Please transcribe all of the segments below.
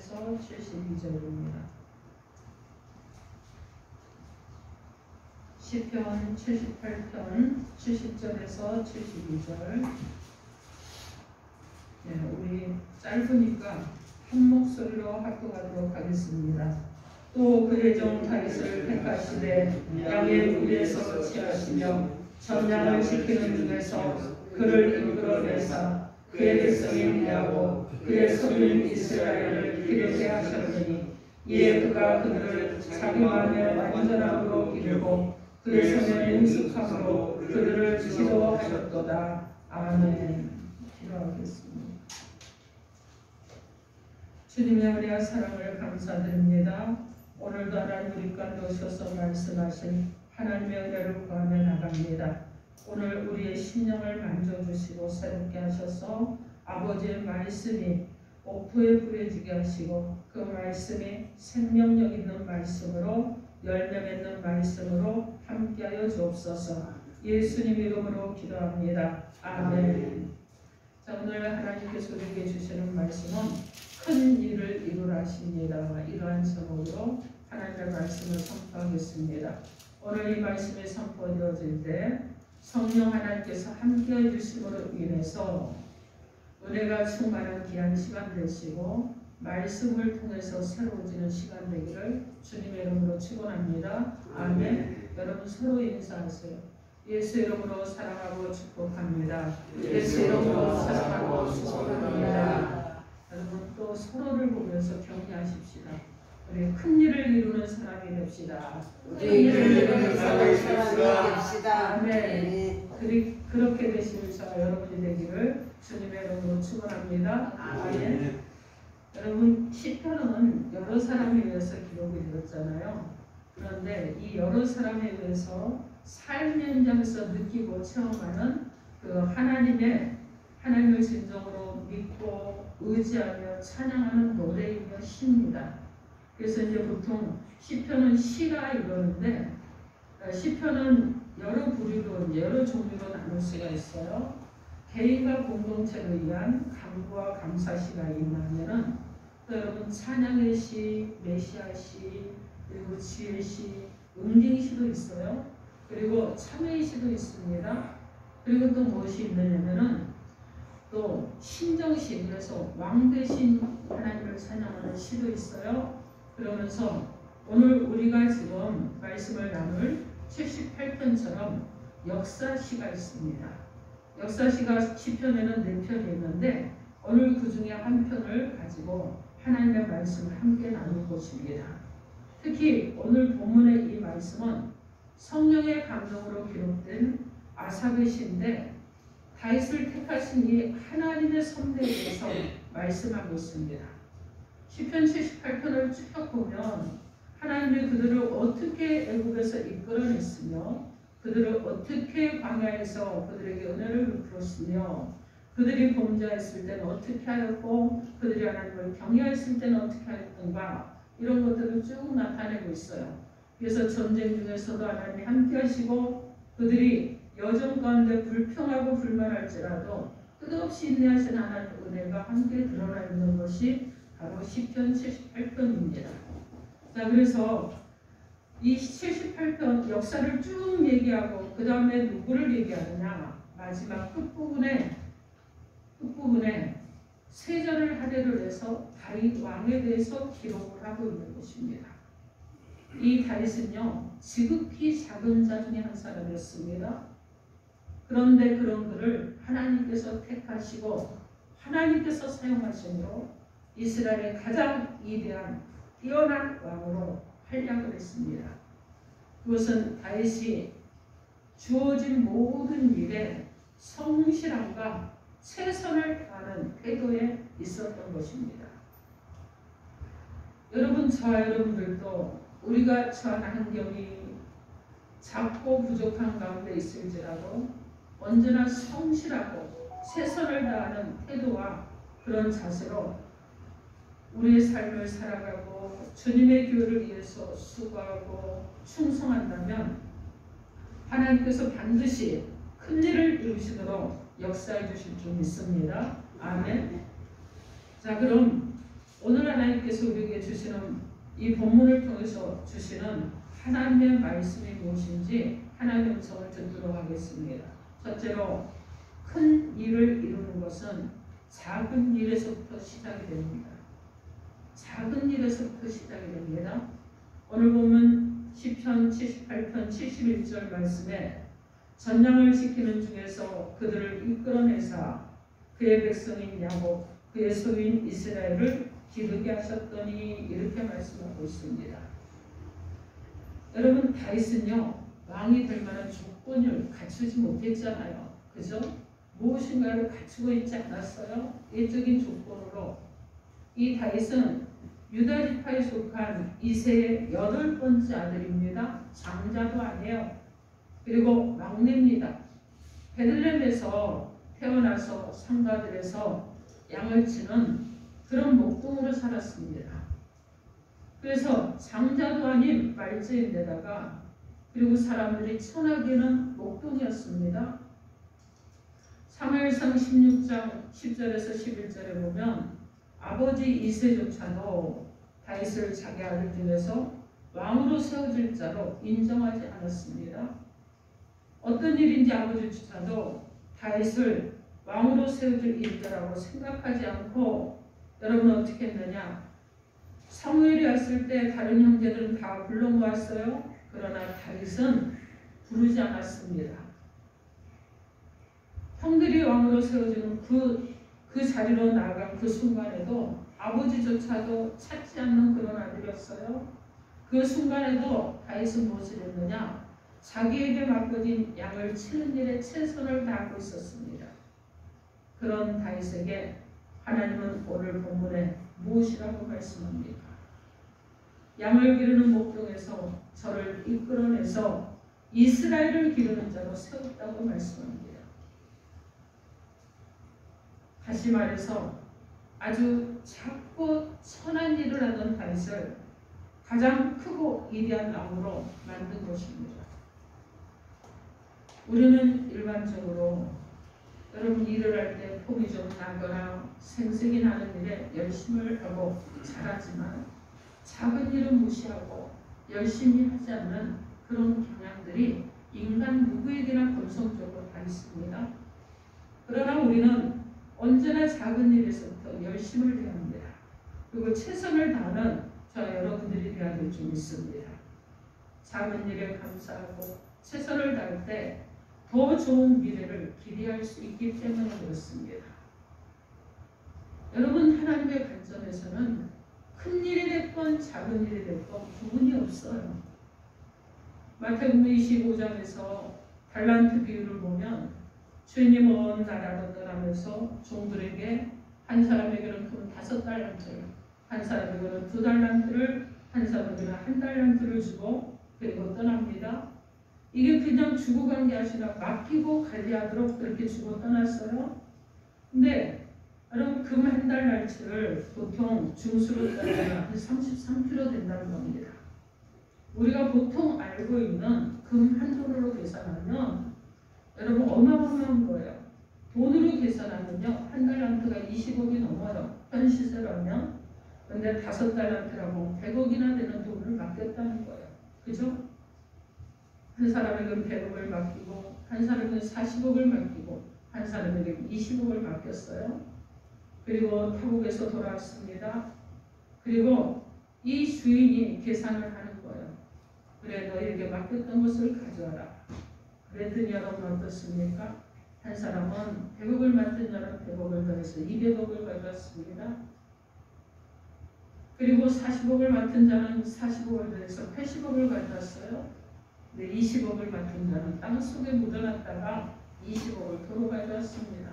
70절에서 72절입니다. 시편 78편 70절에서 72절. 우리 짧으니까 한 목소리로 합독하도록 하겠습니다. 또 그의 종 다윗을 택하시되 양의 위에서 취하시며 전량을 지키는 중에서 그를 이끌어내사 그의 백성인 야곱 그의 소유인 이스라엘을 기르게 하셨더니 이에 그가 그들을 자기 마음의 완전함으로 기르고 그의 손의 능숙함으로 그들을 지도하셨도다. 아멘. 기도하겠습니다. 주님의 은혜와 사랑을 감사드립니다. 오늘도 하나님 우리 가운데 오셔서 말씀하신 하나님의 은혜를 구하며 나갑니다. 오늘 우리의 심령을 만져주시고 새롭게 하셔서 아버지의 말씀이 옥토에 부여지게 하시고 그 말씀이 생명력 있는 말씀으로 열매 맺는 말씀으로 함께하여 주옵소서. 예수님 이름으로 기도합니다. 아멘. 자, 오늘 하나님께서 우리에게 주시는 말씀은 큰 일을 이루라 하십니다. 이러한 제목으로 하나님의 말씀을 선포하겠습니다. 오늘 이 말씀이 선포되어질 때 성령 하나님께서 함께해 주심으로 인해서 은혜가 충만한 귀한 시간 되시고 말씀을 통해서 새로워지는 시간 되기를 주님의 이름으로 축원합니다. 아멘. 여러분 서로 인사하세요. 예수 이름으로 사랑하고 축복합니다. 예수 이름으로 사랑하고 축복합니다. 여러분 또 서로를 보면서 격려하십시다. 우리 큰 일을 이루는 사람이 됩시다. 아멘. 그렇게 되시는 저와 여러분이 되기를 주님의 이름으로 축원합니다. 아멘. 여러분 시편은 여러 사람에 의해서 기록이 되었잖아요. 그런데 이 여러 사람에 의해서 삶 현장에서 느끼고 체험하는 그 하나님을 진정으로 믿고 의지하며 찬양하는 노래이며 시입니다. 그래서 이제 보통 시편은 시가 이러는데 시편은 여러 부류로 여러 종류로 나눌 수가 있어요. 개인과 공동체로 위한 간구와 감사시가 있냐면은 또 여러분 찬양의 시, 메시아 시, 그리고 지혜 시, 응징 시도 있어요. 그리고 참회의 시도 있습니다. 그리고 또 무엇이 있느냐면은 또 신정시, 그래서 왕 대신 하나님을 찬양하는 시도 있어요. 그러면서 오늘 우리가 지금 말씀을 나눌 78편처럼 역사시가 있습니다. 역사시가 시편에는 4편이 있는데 오늘 그 중에 한 편을 가지고 하나님의 말씀을 함께 나눌 것입니다. 특히 오늘 본문의 이 말씀은 성령의 감동으로 기록된 아삽의 시인데 다윗을 택하신 이 하나님의 섭리에 대해서 말씀하고 있습니다. 시편 78편을 쭉 보면 하나님이 그들을 어떻게 애국에서 이끌어냈으며 그들을 어떻게 광야에서 그들에게 은혜를 베풀었으며 그들이 범죄했을 때는 어떻게 하였고 그들이 하나님을 경외했을 때는 어떻게 하였던가 이런 것들을 쭉 나타내고 있어요. 그래서 전쟁 중에서도 하나님이 함께 하시고 그들이 여정 가운데 불평하고 불만할지라도 끝없이 인내하신 하나님의 은혜가 함께 드러나 있는 것이 바로 시편 78편입니다. 자, 그래서 이 78편 역사를 쭉 얘기하고 그 다음에 누구를 얘기하느냐, 마지막 끝부분에 세전을 할애를 해서 다윗 왕에 대해서 기록을 하고 있는 것입니다. 이 다윗은요 지극히 작은 자 중에 한 사람이었습니다. 그런데 그런 그를 하나님께서 택하시고 하나님께서 사용하심으로 이스라엘의 가장 위대한 뛰어난 왕으로 활약을 했습니다. 그것은 다윗이 주어진 모든 일에 성실함과 최선을 다하는 태도에 있었던 것입니다. 여러분, 저와 여러분들도 우리가 처한 환경이 작고 부족한 가운데 있을지라도 언제나 성실하고 최선을 다하는 태도와 그런 자세로 우리의 삶을 살아가고 주님의 교회를 위해서 수고하고 충성한다면 하나님께서 반드시 큰 일을 이루시도록 역사해 주실 줄 믿습니다. 아멘. 자, 그럼 오늘 하나님 하나님께서 우리에게 주시는 이 본문을 통해서 주시는 하나님의 말씀이 무엇인지 하나님의 음성을 듣도록 하겠습니다. 첫째로 큰 일을 이루는 것은 작은 일에서부터 시작이 됩니다. 작은 일에서부터 시작이 됩니다. 오늘 보면 시편 78편 71절 말씀에 전장을 지키는 중에서 그들을 이끌어내사 그의 백성인 야곱 그의 소유인 이스라엘을 기르게 하셨더니 이렇게 말씀하고 있습니다. 여러분 다윗은요 왕이 될 만한 조건을 갖추지 못했잖아요. 그죠? 무엇인가를 갖추고 있지 않았어요? 예적인 조건으로 이 다윗은 유다 지파에 속한 이새의 8번째 아들입니다. 장자도 아니에요. 그리고 막내입니다. 베들레헴에서 태어나서 상가들에서 양을 치는 그런 목동으로 살았습니다. 그래서 장자도 아닌 말제인데다가 그리고 사람들이 천하기는 목동이었습니다. 사무엘상 16장 10절에서 11절에 보면 아버지 이새조차도 다윗을 자기 아들 중에서 왕으로 세워질 자로 인정하지 않았습니다. 어떤 일인지 아버지조차도 다윗을 왕으로 세워질 일자라고 생각하지 않고 여러분 어떻게 했느냐? 사무엘이 왔을 때 다른 형제들은 다 불러 모았어요. 그러나 다윗은 부르지 않았습니다. 형들이 왕으로 세워지는 그 자리로 나아간 그 순간에도 아버지조차도 찾지 않는 그런 아들이었어요. 그 순간에도 다윗은 무엇을 했느냐? 자기에게 맡겨진 양을 치는 일에 최선을 다하고 있었습니다. 그런 다윗에게 하나님은 오늘 본문에 무엇이라고 말씀합니까? 양을 기르는 목동에서 저를 이끌어내서 이스라엘을 기르는 자로 세웠다고 말씀합니다. 다시 말해서 아주 작고 선한 일을 하던 다윗을 가장 크고 위대한 왕으로 만든 것입니다. 우리는 일반적으로 여러분 일을 할 때 폼이 좀 나거나 생색이 나는 일에 열심을 하고 잘하지만 작은 일은 무시하고 열심히 하지 않는 그런 경향들이 인간 누구에게나 본성적으로 다 있습니다. 그러나 우리는 언제나 작은 일에서부터 열심을 해야 합니다. 그리고 최선을 다하는 저와 여러분들이 되어야 될 줄 믿습니다. 작은 일에 감사하고 최선을 다할 때 더 좋은 미래를 기대할 수 있기 때문에 그렇습니다. 여러분 하나님의 관점에서는 큰 일이 됐건 작은 일이 됐건 구분이 없어요. 마태복음 25장에서 달란트 비유를 보면 주인이 먼 나라로 떠나면서 종들에게 한 사람에게는 금 5달란트를, 한 사람에게는 2달란트를, 한 사람에게는 1달란트를 주고 그리고 떠납니다. 이게 그냥 주고 간 게 아니라 맡기고 관리하도록 그렇게 주고 떠났어요. 근데 여러분 금 1달란트를 보통 중수로 따지면 한 33kg 된다는 겁니다. 우리가 보통 알고 있는 금 한 도로로 계산하면 여러분 어마어마한 거예요. 돈으로 계산하면요 1달란트가 20억이 넘어요. 현 시세로 하면. 근데 5달란트라고 100억이나 되는 돈을 맡겼다는 거예요. 그죠? 한 사람에게는 100억을 맡기고 한 사람에게는 40억을 맡기고 한 사람에게는 20억을 맡겼어요. 그리고 타국에서 돌아왔습니다. 그리고 이 주인이 계산을 하는 거예요. 그래 너희에게 맡겼던 것을 가져와라. 그랬더니 여러분 어떻습니까? 한 사람은 100억을 맡은 자는 100억을 더해서 200억을 가져왔습니다. 그리고 40억을 맡은 자는 40억을 더해서 80억을 가져왔어요. 20억을 맡은 자는 땅속에 묻어놨다가 20억을 도로 가져왔습니다.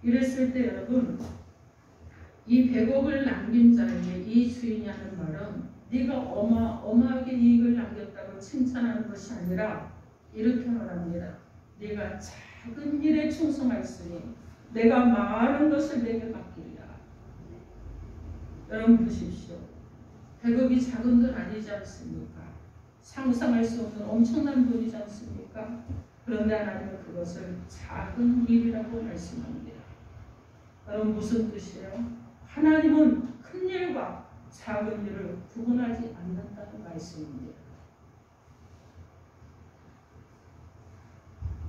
이랬을 때 여러분 이 100억을 남긴 자에게 이 주인이 하는 말은 네가 어마어마하게 이익을 남겼다고 칭찬하는 것이 아니라 이렇게 말합니다. 네가 작은 일에 충성하였으니 내가 많은 것을 내게 맡기리라. 여러분 보십시오. 100억이 작은 돈 아니지 않습니까? 상상할 수 없는 엄청난 돈이지 않습니까? 그런데 하나님은 그것을 작은 일이라고 말씀합니다. 여러분 무슨 뜻이에요? 하나님은 큰 일과 작은 일을 구분하지 않는다는 말씀입니다.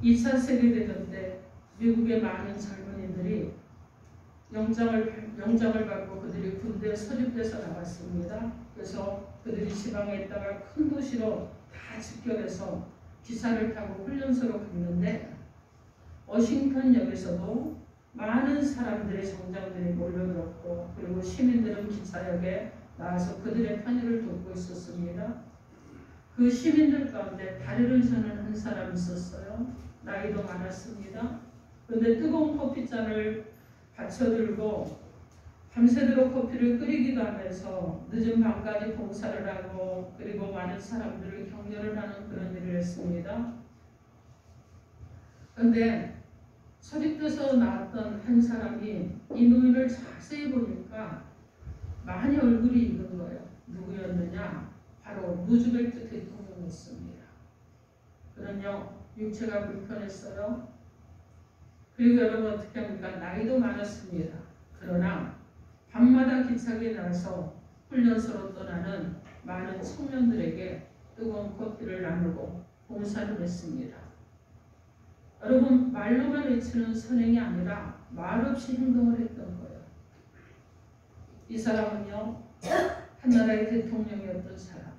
2차 세계대전 때 미국의 많은 젊은이들이 영장을 받고 그들이 군대에 소집돼서 나왔습니다. 그래서 그들이 지방에 있다가 큰 도시로 다 집결해서 기차를 타고 훈련소로 갔는데 워싱턴역에서도 많은 사람들의 정장들이 몰려들었고 그리고 시민들은 기차역에 나와서 그들의 편의를 돕고 있었습니다. 그 시민들 가운데 다리를 저는 한 사람이 있었어요. 나이도 많았습니다. 그런데 뜨거운 커피잔을 받쳐들고 밤새도록 커피를 끓이기도 하면서 늦은 밤까지 봉사를 하고 그리고 많은 사람들을 격려를 하는 그런 일을 했습니다. 그런데 소집돼서 나왔던 한 사람이 이 노인을 자세히 보니까 많이 얼굴이 익은 거예요. 누구였느냐? 바로 루즈벨트 대통령이었습니다. 그는요 육체가 불편했어요. 그리고 여러분 어떻게 합니까? 나이도 많았습니다. 그러나 밤마다 기차에 나서 훈련소로 떠나는 많은 청년들에게 뜨거운 커피를 나누고 봉사를 했습니다. 여러분 말로만 외치는 선행이 아니라 말없이 행동을 했던 거예요. 이 사람은요 한 나라의 대통령이었던 사람.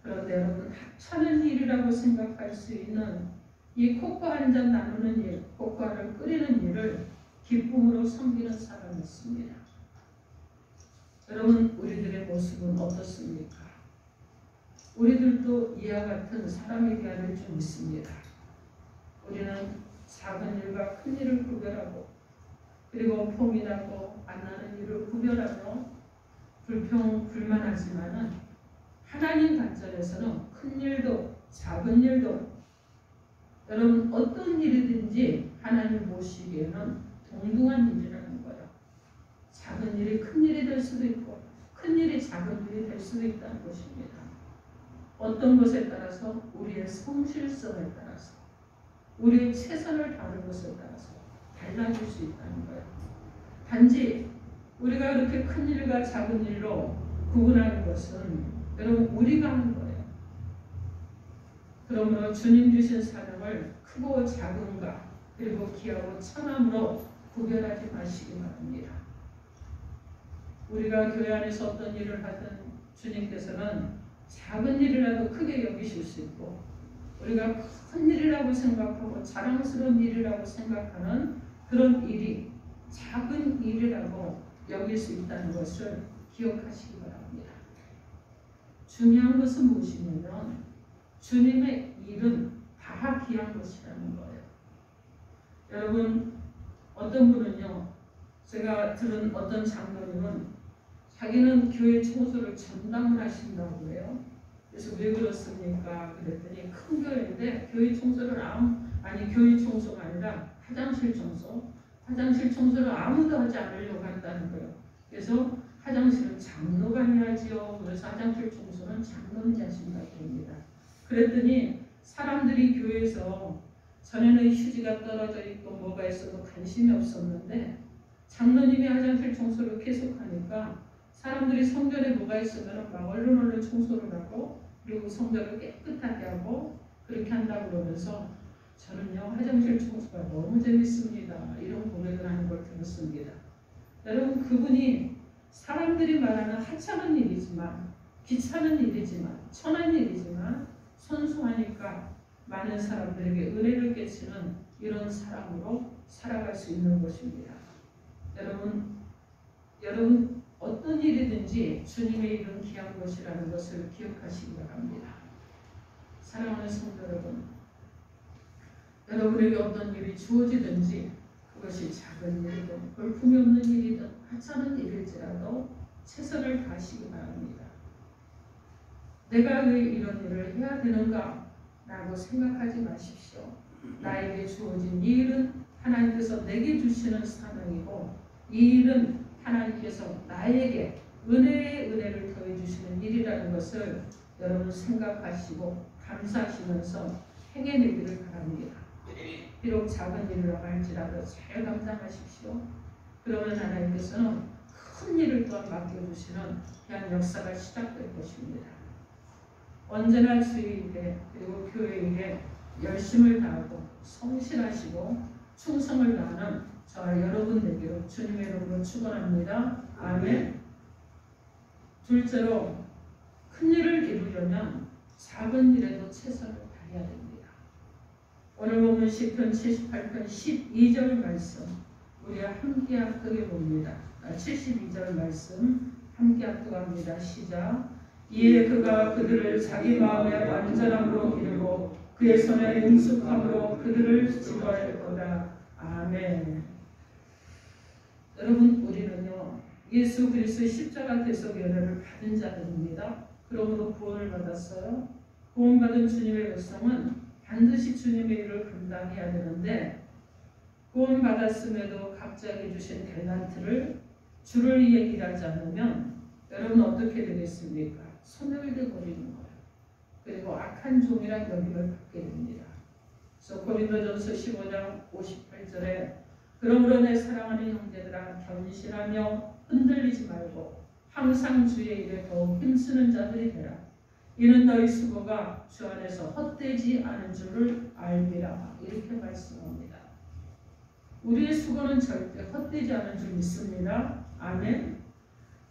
그런데 여러분 하찮은 일이라고 생각할 수 있는 이 코코아 한 잔 나누는 일, 코코아를 끓이는 일을 기쁨으로 섬기는 사람이었습니다. 여러분 우리들의 모습은 어떻습니까? 우리들도 이와 같은 사람의 대화를 좀 있습니다. 우리는 작은 일과 큰 일을 구별하고 그리고 폼이 나고 안 나는 일을 구별하며 불만하지만은 하나님 관점에서는 큰 일도 작은 일도 여러분 어떤 일이든지 하나님 보시기에는 동등한 일이라는 거예요. 작은 일이 큰 일이 될 수도 있고 큰 일이 작은 일이 될 수도 있다는 것입니다. 어떤 것에 따라서 우리의 성실성에 따라서 우리의 최선을 다하는 것에 따라서 달라질 수 있다는 거예요. 단지 우리가 그렇게 큰 일과 작은 일로 구분하는 것은 여러분 우리가 하는 거예요. 그러므로 주님 주신 사명을 크고 작은가 그리고 귀하고 천함으로 구별하지 마시기 바랍니다. 우리가 교회 안에서 어떤 일을 하든 주님께서는 작은 일이라도 크게 여기실 수 있고 우리가 큰 일이라고 생각하고 자랑스러운 일이라고 생각하는 그런 일이 작은 일이라고 여길 수 있다는 것을 기억하시기 바랍니다. 중요한 것은 무엇이냐면 주님의 일은 다 귀한 것이라는 거예요. 여러분 어떤 분은요 제가 들은 어떤 장로님은 자기는 교회 청소를 전담을 하신다고 해요. 그래서 왜 그렇습니까? 그랬더니 큰 교회인데 교회 청소를 교회 청소가 아니라 화장실 청소를 아무도 하지 않으려고 한다는 거예요. 그래서 화장실은 장로가 해야지요. 그래서 화장실 청소는 장로님이 하신다고 합니다. 그랬더니 사람들이 교회에서 전에는 휴지가 떨어져 있고 뭐가 있어도 관심이 없었는데 장로님이 화장실 청소를 계속하니까 사람들이 성전에 뭐가 있으면 막 얼른 청소를 하고 그리고 성전을 깨끗하게 하고 그렇게 한다고 그러면서 저는요 화장실 청소가 너무 재밌습니다. 이런 고백을 하는 걸 들었습니다. 여러분 그분이 사람들이 말하는 하찮은 일이지만 귀찮은 일이지만 천한 일이지만 선수하니까 많은 사람들에게 은혜를 끼치는 이런 사람으로 살아갈 수 있는 것입니다. 여러분 어떤 일이든지 주님의 일은 귀한 것이라는 것을 기억하시기 바랍니다. 사랑하는 성도 여러분, 여러분에게 어떤 일이 주어지든지 그것이 작은 일이든 볼품이 없는 일이든 하찮은 일일지라도 최선을 다하시기 바랍니다. 내가 왜 이런 일을 해야 되는가? 라고 생각하지 마십시오. 나에게 주어진 이 일은 하나님께서 내게 주시는 사명이고 이 일은 하나님께서 나에게 은혜를 더해 주시는 일이라는 것을 여러분 생각하시고 감사하시면서 행해내기를 바랍니다. 비록 작은 일이라고 할지라도 잘 감당하십시오. 그러면 하나님께서는 큰 일을 또한 맡겨주시는 귀한 역사가 시작될 것입니다. 언제나 주의 일에 그리고 교회 일에 열심을 다하고 성실하시고 충성을 다하는 저와 여러분 되기를 주님의 이름으로 축원합니다. 아멘. 둘째로 큰 일을 이루려면 작은 일에도 최선을 다해야 됩니다. 오늘 보면 시편 78편 12절 말씀 우리가 함께 합독해 봅니다. 72절 말씀 함께 합독합니다. 시작. 이에 그가 그들을 자기 마음의 완전함으로 기르고 그의 손의 능숙함으로 그들을 지도할 거다. 아멘. 여러분, 우리는요 예수 그리스도의 십자가 대속 연회를 받은 자들입니다. 그러므로 구원을 받았어요. 구원받은 주님의 백성은 반드시 주님의 일을 감당해야 되는데 구원받았음에도 각자에게 주신 탤런트를 주를 위해 일하지 않으면 여러분 어떻게 되겠습니까? 소멸돼 버리는 거예요. 그리고 악한 종이란 여김을 받게 됩니다. 그래서 고린도전서 15장 58절에 그러므로 내 사랑하는 형제들아 견실하며 흔들리지 말고 항상 주의 일에 더욱 힘쓰는 자들이 되라. 이는 너희 수고가 주 안에서 헛되지 않은 줄을 알미라. 이렇게 말씀합니다. 우리의 수고는 절대 헛되지 않은 줄 믿습니다. 아멘.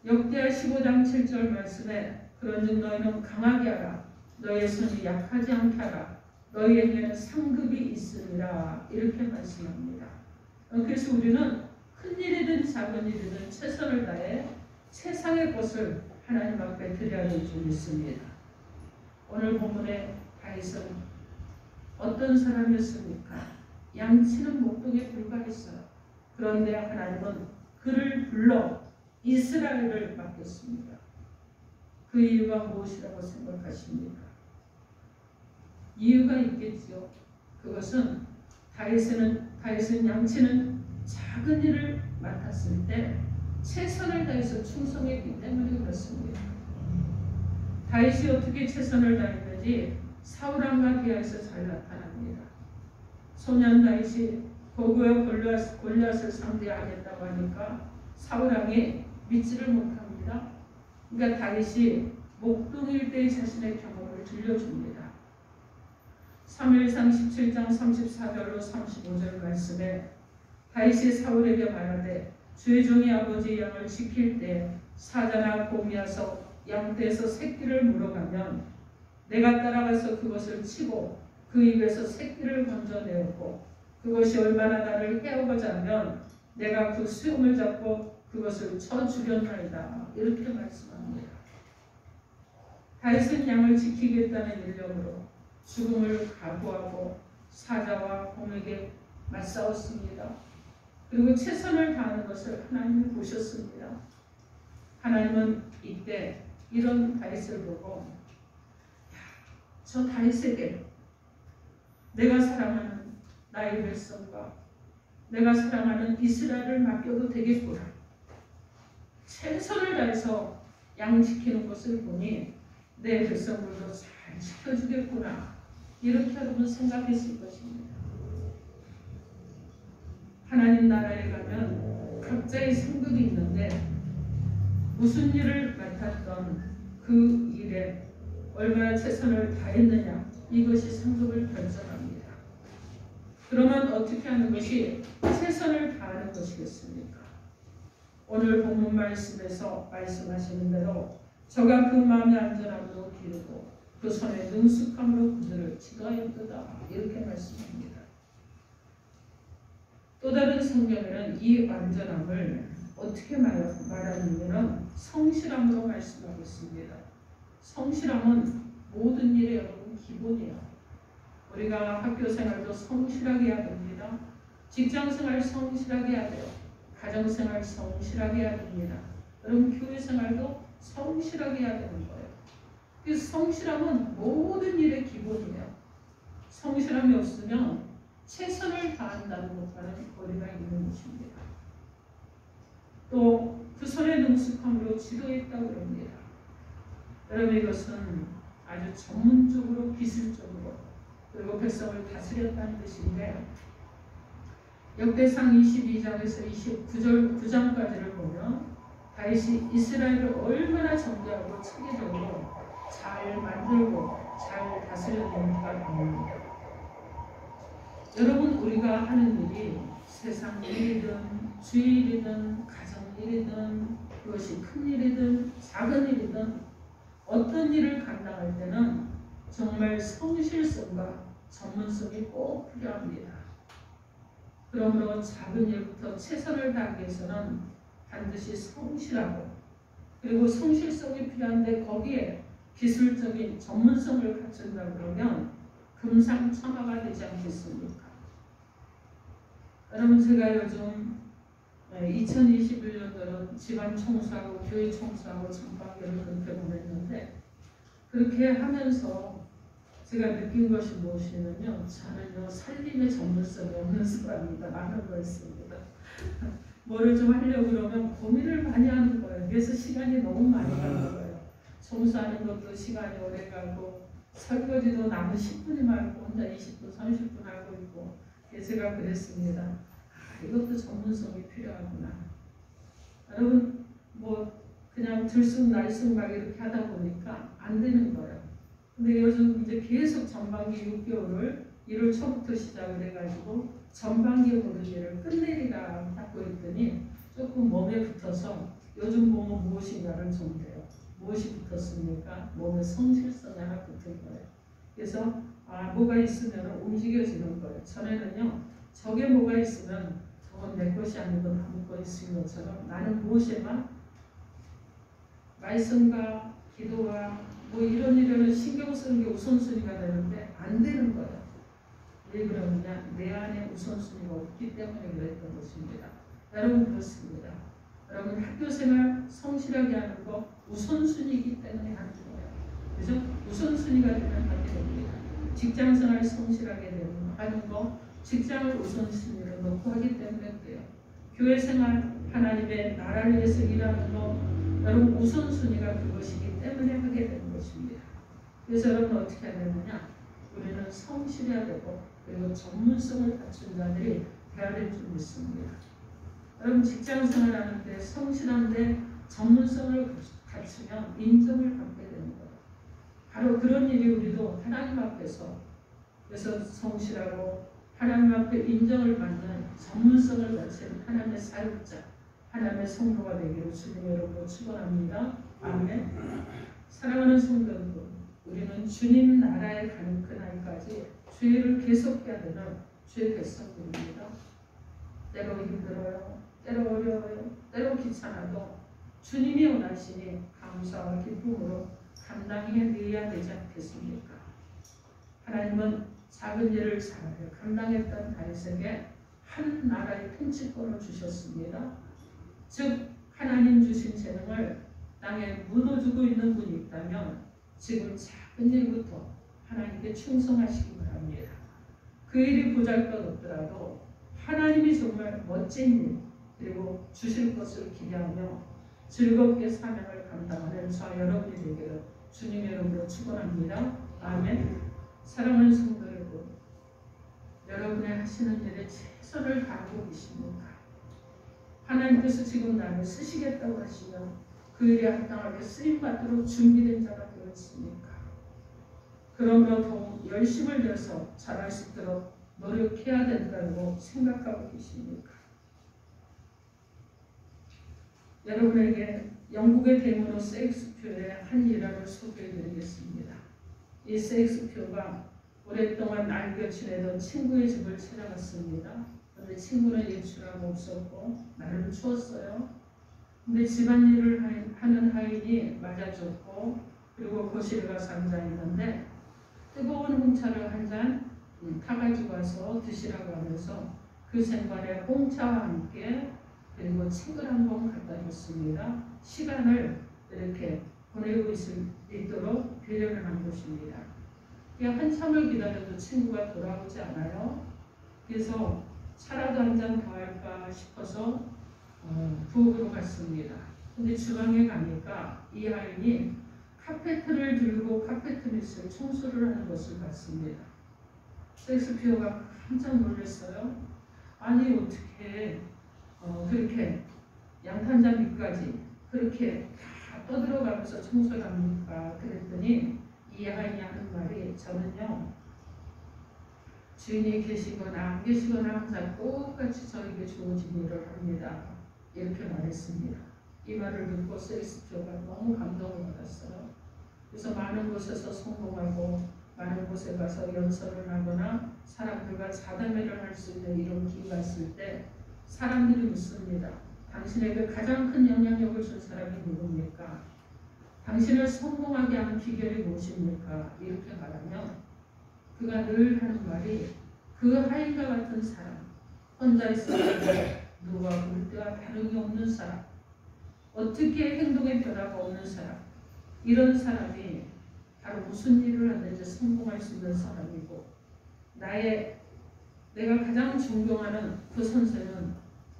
역대하 15장 7절 말씀에 그런즉 너희는 강하게 하라. 너희의 손이 약하지 않게 하라. 너희에게는 상급이 있으리라. 이렇게 말씀합니다. 그래서 우리는 큰 일이든 작은 일이든 최선을 다해 세상의 것을 하나님 앞에 드려야 될 줄 믿습니다. 오늘 본문의 다윗은 어떤 사람이었습니까? 양치는 목동에 불과했어요. 그런데 하나님은 그를 불러 이스라엘을 맡겼습니다. 그 이유가 무엇이라고 생각하십니까? 이유가 있겠지요. 그것은 다윗은 양치는 작은 일을 맡았을 때 최선을 다해서 충성했기 때문에 그렇습니다. 다윗이 어떻게 최선을 다했는지 사울 왕과 기하에서 잘 나타납니다. 소년 다윗이 고구여 골리앗을 상대하겠다고 하니까 사울 왕이 믿지를 못합니다. 그러니까 다윗이 목동 일대의 자신의 경험을 들려줍니다. 사무엘상 17장 34절로 35절 말씀에 다윗이 사울에게 말하되 주의 종이 아버지 양을 지킬 때 사자나 곰이 와서 양떼에서 새끼를 물어가면 내가 따라가서 그것을 치고 그 입에서 새끼를 건져내었고 그것이 얼마나 나를 해오고자 하면 내가 그 수염을 잡고 그것을 쳐 죽였나이다. 이렇게 말씀합니다. 다윗은 양을 지키겠다는 일념으로 죽음을 각오하고 사자와 곰에게 맞싸웠습니다. 그리고 최선을 다하는 것을 하나님이 보셨습니다. 하나님은 이때 이런 다윗을 보고 저 다윗에게 내가 사랑하는 나의 백성과 내가 사랑하는 이스라엘을 맡겨도 되겠구나. 최선을 다해서 양 지키는 것을 보니 내 백성들도 잘 지켜주겠구나. 이렇게 여러분 생각했을 것입니다. 하나님 나라에 가면 각자의 상급이 있는데 무슨 일을 맡았던 그 일에 얼마나 최선을 다했느냐 이것이 상급을 결정합니다. 그러면 어떻게 하는 것이 최선을 다하는 것이겠습니까? 오늘 본문 말씀에서 말씀하시는 대로 저가 그 마음의 안전함으로 기르고 그 손의 능숙함으로 그들을 지도하였도다. 이렇게 말씀합니다. 또 다른 성경에는 이 완전함을 어떻게 말하느냐면 성실함으로 말씀하고 있습니다. 성실함은 모든 일의 여러분 기본이에요. 우리가 학교 생활도 성실하게 해야 됩니다. 직장 생활 성실하게 해야 돼요. 가정 생활 성실하게 해야 됩니다. 여러분 교회 생활도 성실하게 해야 되는 거예요. 그래서 성실함은 모든 일의 기본이에요. 성실함이 없으면 최선을 다한다는 것과는 거리가 있는 것입니다. 또 그 손의 능숙함으로 지도했다고 합니다. 여러분 이것은 아주 전문적으로 기술적으로 그리고 백성을 다스렸다는 뜻인데 역대상 22장에서 29절 9장까지를 보면 다윗이 이스라엘을 얼마나 정리하고 체계적으로 잘 만들고 잘 다스렸는지가 보입니다. 여러분, 우리가 하는 일이 세상 일이든 주의 일이든 가정 일이든 그것이 큰 일이든 작은 일이든 어떤 일을 감당할 때는 정말 성실성과 전문성이 꼭 필요합니다. 그러므로 작은 일부터 최선을 다하기 위해서는 반드시 성실하고 그리고 성실성이 필요한데 거기에 기술적인 전문성을 갖춘다 그러면 금상첨화가 되지 않겠습니까? 여러분, 제가 요즘 2021년도는 집안 청소하고 교회 청소하고 전방위를 그렇게 보냈는데 그렇게 하면서 제가 느낀 것이 무엇이냐면 저는요 살림의 전문성이 없는 사람이다라는 거였습니다. 뭐를 좀 하려고 그러면 고민을 많이 하는 거예요. 그래서 시간이 너무 많이 가는 거예요. 청소하는 것도 시간이 오래 가고 설거지도 남은 10분이 많고 혼자 20분, 30분 하고 있고 제가 그랬습니다. 이것도 전문성이 필요하구나. 여러분, 뭐 그냥 들쑥날쑥 막 이렇게 하다 보니까 안 되는 거예요. 근데 요즘 이제 계속 전반기 6개월을 1월 초부터 시작을 해가지고 전반기 모든 일을 끝내리라 하고 있더니 조금 몸에 붙어서 요즘 보면 무엇인가를 좀 돼요. 무엇이 붙었습니까? 몸에 성실성이 하나 붙은 거예요. 그래서 뭐가 있으면 움직여지는 거예요. 전에는요, 저게 뭐가 있으면 저건 내 것이 아닌 건 아무 거 있은 것처럼 나는 무엇에만 말씀과 기도와 뭐 이런 일에는 신경 쓰는 게 우선순위가 되는데 안 되는 거예요. 왜 그러느냐? 내 안에 우선순위가 없기 때문에 그랬던 것입니다. 여러분, 그렇습니다. 여러분, 학교생활 성실하게 하는 거 우선순위이기 때문에 하는 거예요. 그래서 우선순위가 되면 하게 됩니다. 직장생활 성실하게 하는 거 직장을 우선순위로 놓고 하기 때문에 그래요. 교회생활 하나님의 나라를 위해서 일하는 거 여러분 우선순위가 그것이기 때문에 하게 되는 것입니다. 그래서 여러분 어떻게 해야 되느냐? 우리는 성실해야 되고 그리고 전문성을 갖춘 자들이 되어야 될 줄 믿습니다. 여러분, 직장생활 하는데 성실한데 전문성을 갖추면 인정을 받게 되는 거예요. 바로 그런 일이 우리도 하나님 앞에서 그래서 성실하고 하나님 앞에 인정을 받는 전문성을 갖춘 하나님의 사역자, 하나님의 성도가 되기를 주님 여러분을 축원합니다. 아멘. 사랑하는 성도 여러분, 우리는 주님 나라에 가는 그날까지 주의를 계속해야 되는 주의 백성들입니다. 때로 힘들어요. 때로 어려워요. 때로 귀찮아도 주님이 원하시니 감사와 기쁨으로 감당해내야 되지 않겠습니까? 하나님은 작은 일을 잘 감당했던 다윗에게 한 나라의 통치권을 주셨습니다. 즉 하나님 주신 재능을 땅에 묻어주고 있는 분이 있다면 지금 작은 일부터 하나님께 충성하시기 바랍니다. 그 일이 보잘것없더라도 하나님이 정말 멋진 일 그리고 주실 것을 기대하며 즐겁게 사명을 감당하는 저와 여러분이 되기를 주님의 이름으로 축원합니다. 아멘. 사랑하는 성도 여러분, 여러분의 하시는 일에 최선을 다하고 계십니까? 하나님께서 지금 나를 쓰시겠다고 하시면 그 일에 합당하게 쓰임받도록 준비된 자가 되어 있습니까? 그러므로 더욱 열심을 내서 잘할 수 있도록 노력해야 된다고 생각하고 계십니까? 여러분에게 영국의 대문호 셰익스피어의 한 일화를 소개해드리겠습니다. 이 셰익스피어가 오랫동안 알고 지내던 친구의 집을 찾아갔습니다. 그런데 친구는 일출하고 없었고 나름 추웠어요. 근데 집안일을 하는 하인이 맞아줬고 그리고 거실에 가서 앉아있는데 뜨거운 홍차를 한 잔 타가지고 와서 드시라고 하면서 그 생관에 홍차와 함께 그리고 책을 한 권 갖다 줬습니다. 시간을 이렇게 보내고 있도록 배려를 한 것입니다. 한참을 기다려도 친구가 돌아오지 않아요. 그래서 차라도 한 잔 더 할까 싶어서 부엌으로 갔습니다. 근데 주방에 가니까 이 아이니 카페트를 들고 카페트 밑을 청소를 하는 것을 봤습니다. 셰익스피어가 깜짝 놀랐어요. 아니 어떻게 그렇게 양탄자 밑까지 그렇게 다 떠들어가면서 청소를 합니까? 그랬더니 이 여인이 하는 말이 저는요 주인이 계시거나 안 계시거나 항상 똑같이 저에게 주어진 일을 합니다. 이렇게 말했습니다. 이 말을 듣고 세리스표가 너무 감동을 받았어요. 그래서 많은 곳에서 성공하고 많은 곳에 가서 연설을 하거나 사람들과 자담회를 할 수 있는 이런 기회가 있을 때 사람들이 묻습니다. 당신에게 가장 큰 영향력을 준 사람이 누굽니까? 당신을 성공하게 하는 비결이 무엇입니까? 이렇게 말하면 그가 늘 하는 말이 그 하인과 같은 사람, 혼자 있었는데 누가 볼 때와 다름이 없는 사람, 어떻게 행동에 변화가 없는 사람, 이런 사람이 바로 무슨 일을 하든지 성공할 수 있는 사람이고 내가 가장 존경하는 그 선생은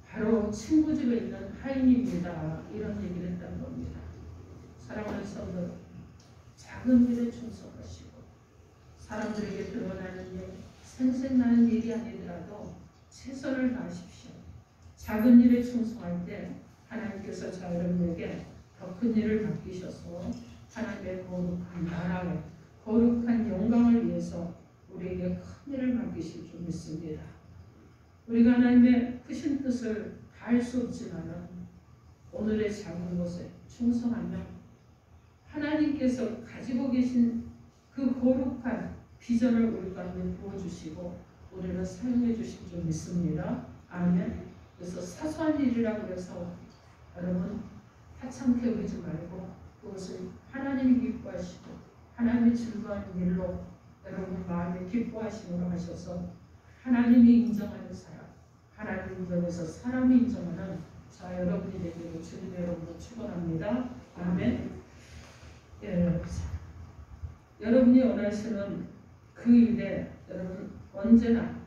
바로 친구 집에 있는 하인입니다. 이런 얘기를 했다는 겁니다. 사랑하는 성도, 작은 일에 충성하시고 사람들에게 드러나는 일, 생생나는 일이 아니더라도 최선을 다하십시오. 작은 일에 충성할 때 하나님께서 저 여러분에게 더 큰 일을 맡기셔서 하나님의 거룩한 나라에 거룩한 영광을 위해서 우리에게 큰 일을 맡기실 줄 믿습니다. 우리가 하나님의 크신 뜻을 다할 수 없지만 오늘의 작은 것에 충성하면 하나님께서 가지고 계신 그 거룩한 비전을 우리 가운데 부어주시고 우리를 사용해 주실 줄 믿습니다. 아멘. 그래서 사소한 일이라고 해서 여러분 하찮게 여기지 말고 그것을 하나님이 기뻐하시고 하나님이 즐거워하는 일로 여러분 마음에 기뻐하시고 하셔서 하나님이 인정하는 사람, 하나님 인정해서 사람이 인정하는 자 여러분이 되기를 주님의 이름으로 축원합니다. 아멘. 예, 여러분이 원하시는 그 일에 여러분 언제나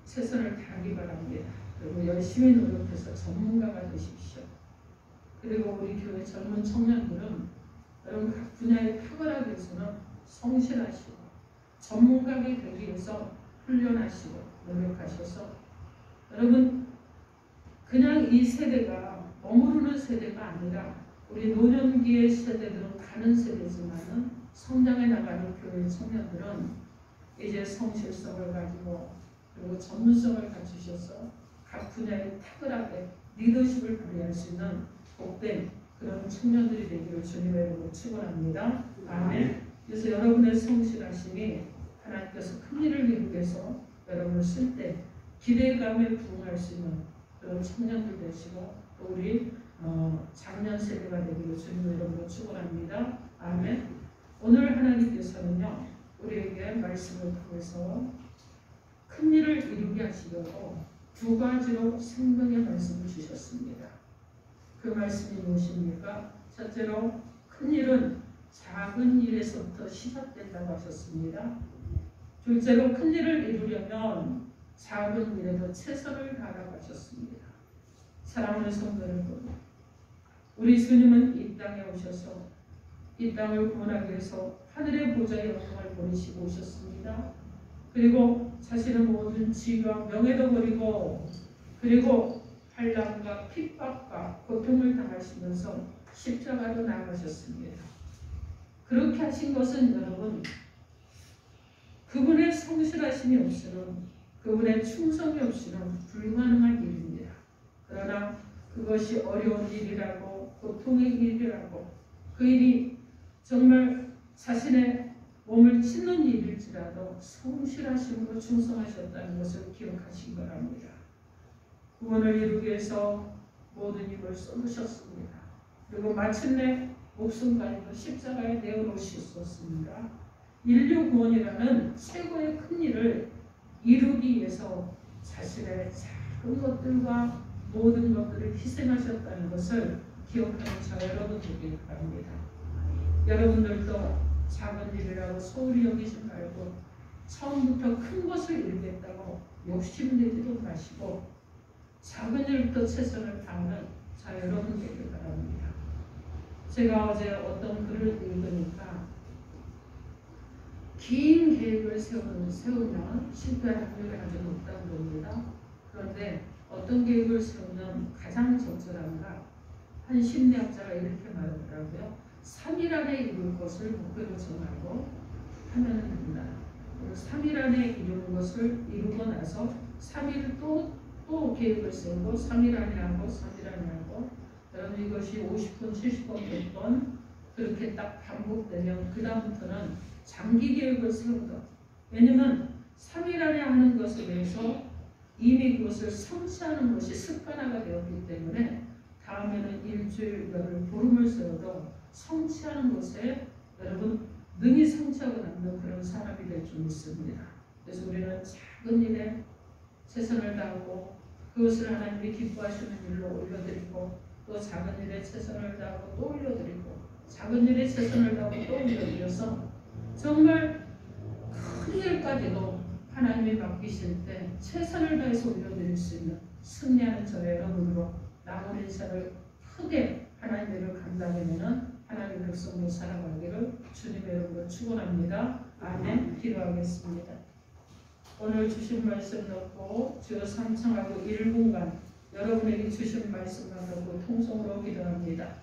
최선을 다하기 바랍니다. 그리고 열심히 노력해서 전문가가 되십시오. 그리고 우리 교회 젊은 청년들은 여러분 각 분야에 탁월하기 위해서는 성실하시고 전문가가 되기 위해서 훈련하시고 노력하셔서 여러분 그냥 이 세대가 머무르는 세대가 아니라 우리 노년기의 세대들은 가는 세대지만은 성장해 나가는 교회 청년들은 이제 성실성을 가지고 그리고 전문성을 갖추셔서 각 분야에 탁월하게 리더십을 발휘할 수 있는 복된 그런 청년들이 되기를 주님의 이름으로 축원합니다. 아멘. 그래서 여러분의 성실하심이 하나님께서 큰 일을 이루기 위해서 여러분을 쓸 때 기대감에 부응할 수 있는 그런 청년들 되시고 또 우리 장년 세대가 되기를 주님의 이름으로 축원합니다. 아멘. 오늘 하나님께서는요 우리에게 말씀을 통해서 큰 일을 이루게 하시려고 두 가지로 생명의 말씀을 주셨습니다. 그 말씀이 무엇입니까? 첫째로 큰 일은 작은 일에서부터 시작된다고 하셨습니다. 둘째로 큰 일을 이루려면 작은 일에도 최선을 다하라고 하셨습니다. 사랑하는 성도 여러분, 우리 주님은 이 땅에 오셔서 이 땅을 구원하기 위해서 하늘의 보좌의 영광을 버리시고 오셨습니다. 그리고 자신의 모든 지위와 명예도 버리고 그리고 환난과 핍박과 고통을 당하시면서 십자가로 나아가셨습니다. 그렇게 하신 것은 여러분 그분의 성실하심이 없이는 그분의 충성이 없이는 불가능한 일입니다. 그러나 그것이 어려운 일이라고 고통의 일이라고 그 일이 정말 자신의 몸을 찢는 일일지라도 성실하심으로 충성하셨다는 것을 기억하신 거랍니다. 구원을 이루기 위해서 모든 힘을 쏟으셨습니다. 그리고 마침내 목숨까지도 십자가에 내어놓으셨습니다. 인류 구원이라는 최고의 큰 일을 이루기 위해서 자신의 작은 것들과 모든 것들을 희생하셨다는 것을 기억하는 저 여러분 되길 바랍니다. 여러분들도 작은 일이라고 소홀히 여기지 말고 처음부터 큰 것을 이루겠다고 욕심내지도 마시고 작은 일부터 최선을 다하는 자 여러분 되길 바랍니다. 제가 어제 어떤 글을 읽으니까 긴 계획을 세우면 실패할 확률이 아주 높다는 겁니다. 그런데 어떤 계획을 세우면 가장 적절한가? 한 심리학자가 이렇게 말하더라고요. 3일 안에 이룰 것을 목표로 정하고 하면 된다. 3일 안에 이루는 것을 이루고 나서 3일을 또 계획을 세우고 3일 안에 하고 3일 안에 하고, 여러분 이것이 50번, 70번, 100번 그렇게 딱 반복되면 그 다음부터는 장기 계획을 세우다. 왜냐면 3일 안에 하는 것에 대해서 이미 그것을 성취하는 것이 습관화가 되었기 때문에 다음에는 일주일, 열흘, 보름을 세워도 성취하는 것에 여러분 능히 성취하고 남는 그런 사람이 될 줄 믿습니다. 그래서 우리는 작은 일에 최선을 다하고 그것을 하나님이 기뻐하시는 일로 올려드리고, 또 작은 일에 최선을 다하고 또 올려드리고, 작은 일에 최선을 다하고 또 올려드려서 정말 큰 일까지도 하나님이 맡기실 때 최선을 다해서 올려드릴 수 있는 승리하는 저의 여러분으로 남은 인생을 크게 하나님의 일을 감당하면 하나님의 백성으로 살아가기를 주님의 이름으로 축원합니다. 아멘. 기도하겠습니다. 오늘 주신 말씀 넣고 주여 삼창하고 1분간 여러분에게 주신 말씀만 넣고 통성으로 기도합니다.